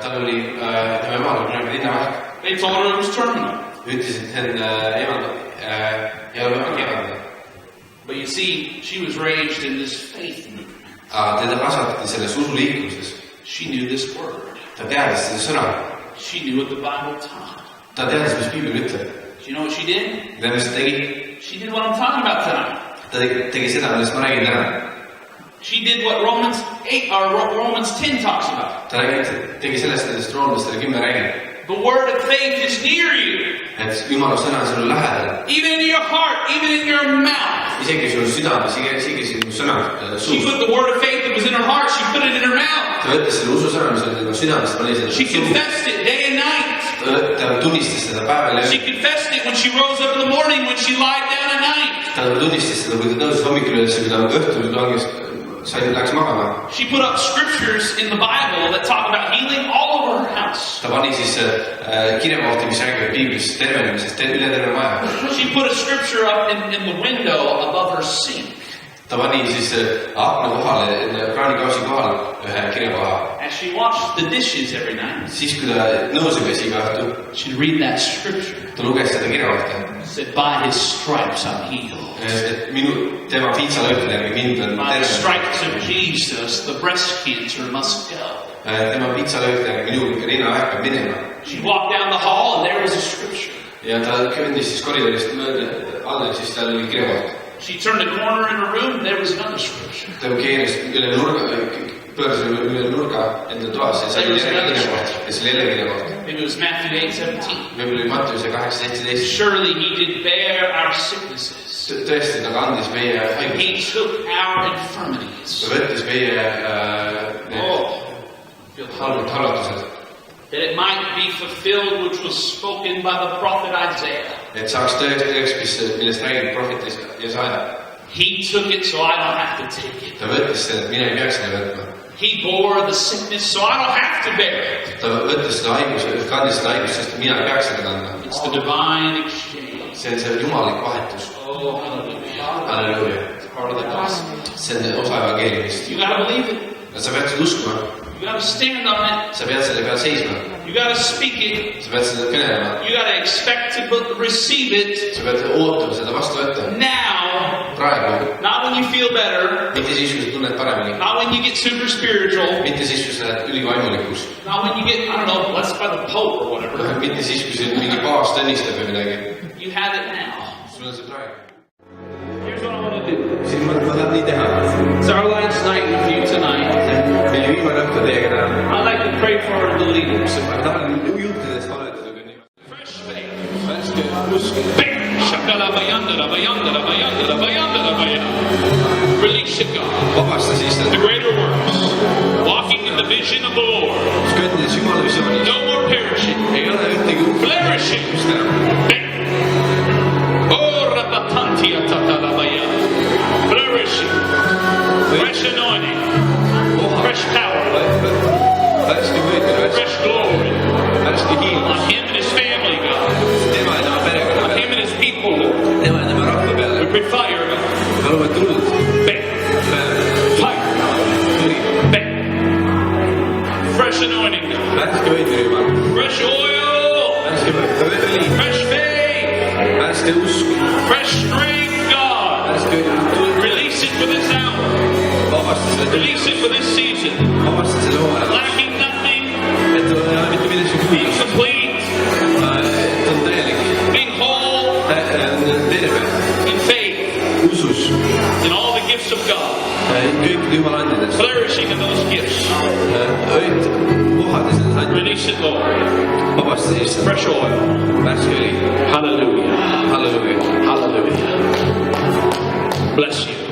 tal oli tema emal kunagi linnavähk. They told her it was terminal. Ütlesid, et emal ei ole väga kevadne. But you see, she was raised in this faith movement. Aga teda kasvatati selles usuliikluses. She knew this word. Ta teadis seda sõna. She knew what the Bible taught. Ta teadis, mis Piibel ütleb. Do you know what she did? Mida mis ta tegi? She did what I'm talking about tonight. Ta tegi seda, millest ma räägin täna. She did what Romans 8 or Romans 10 talks about. Ta tegi sellest roomlastele 10 räägib. The word of faith is near you. Et Jumala sõna on sulle lähedal. Even in your heart, even in your mouth. Isegi sul südames, isegi sinu sõna She put the word of faith that was in her heart, she put it in her mouth. Ta võttis selle ususõna, mis oli tema südames, pani selle She confessed it day and night. Ta tunnistas seda päeval ja She confessed it when she rose up in the morning, when she lied down at night. ta tunnistas seda, kui ta tõusis hommikul üles, kui ta õhtul langes, läks magama. She put up scriptures in the Bible that talk about healing all over her house. Ta pani siis kirjakohti, mis räägivad Piiblist tervenemisest üle terve maja. She put a scripture up in the window above her sink. Ta pani siis akna kohale, kraanikausi kohal ühe kirjakoha. As she washed the dishes every night, Siis kui ta nõusi pesi iga õhtu, she'd read that scripture. ta luges seda kirjakohta. Said, by his stripes I'm healed. Et tema piitsalõhtude järgi mind on By the terve. stripes of Jesus, the breast cancer must go. Tema piitsalõhtude järgi minu rinnavähk peab minema. She walked down the hall and there was a scripture. Ja ta kõndis siis koridorist mööda alla, siis tal oli kirjakoht. She turned a corner in her room and there was another scripture. Ta keeras üle nurga, pööras üle nurga enda toas ja sai jälle kirjakoht. Ja see oli jälle kirjakoht. It was Matthew 8:17. Võib-olla oli Mattiuse 8:17. Surely he did bear our sicknesses. Tõesti, ta kandis meie He haigusi. took our infirmities. Ta võttis meie halvatused. That it might be fulfilled which was spoken by the prophet Isaiah. Et saaks tõesti, millest räägib prohvet Jesaja. He took it so I don't have to take it. Ta võttis seda, et mina ei peaks seda võtma. He bore the sickness so I don't have to bear it. Ta võttis seda haigust, kandis seda haigust, sest mina ei peaks seda kandma. It's the divine exchange. See on see jumalik vahetus. Oh, hallelujah. Halleluuja. It's part of the gospel. See on osa evangeeliumist. You gotta believe it. Sa pead seda uskuma. You gotta stand on it. Sa pead selle peal seisma. You gotta speak it. Sa pead seda kõnelema. You gotta expect to receive it. Sa pead ootama seda vastu võtta. Now. Praegu. Not when you feel better. Mitte siis, kui sa tunned paremini. Not when you get super spiritual. Mitte siis, kui sa lähed ülivaimulikus. Not when you get, I don't know, blessed by the Pope or whatever. Mitte siis, kui see mingi paas tõnnistab või midagi. You have it now. Sul on see praegu. Here's what I want to do. Siis ma tahan nii teha. It's our last night with you tonight. Meie viimane õhtu teiega täna. I'd like to pray for the leaders. Ma tahan juhtidest palutada nii. Fresh faith. Värske usk. Release it, God. Vabasta siis The greater works. Walking in the vision of the Lord. kõndides Jumala visioonis. No more perishing. Ei ole ühtegi Flourishing. just ära. Oh, rapatantia tatalabaya. Flourishing. Fresh anointing. Fresh power. Värske võetud, Fresh glory. värske hiil. On him and his family, God. Tema ja tema perekonna On peale. him and his people. Tema ja tema rahva peale. We pray fire, God. Palume tuld. Bang. Fire. Tuli. Bang. Fresh anointing, God. Värske võetud Jumal. Fresh oil. Värske õli. Fresh faith. Värske usk. Fresh strength, God. Värske tuld. Release it for this hour. Vabasta selle tuld. Release it for this season. Vabasta selle hooaja. Lacking nothing. Et ei ole mitte midagi Being puudu. complete. Et on täielik. Being whole. Terve. In faith. Usus. In all the gifts of God. Kõik Jumala andidest. Flourishing in those gifts. Õid kohad ja selles andid. Release it, Lord. Vabasta siis. Fresh oil. Värske õli. Hallelujah. Halleluuja. Hallelujah. Bless you.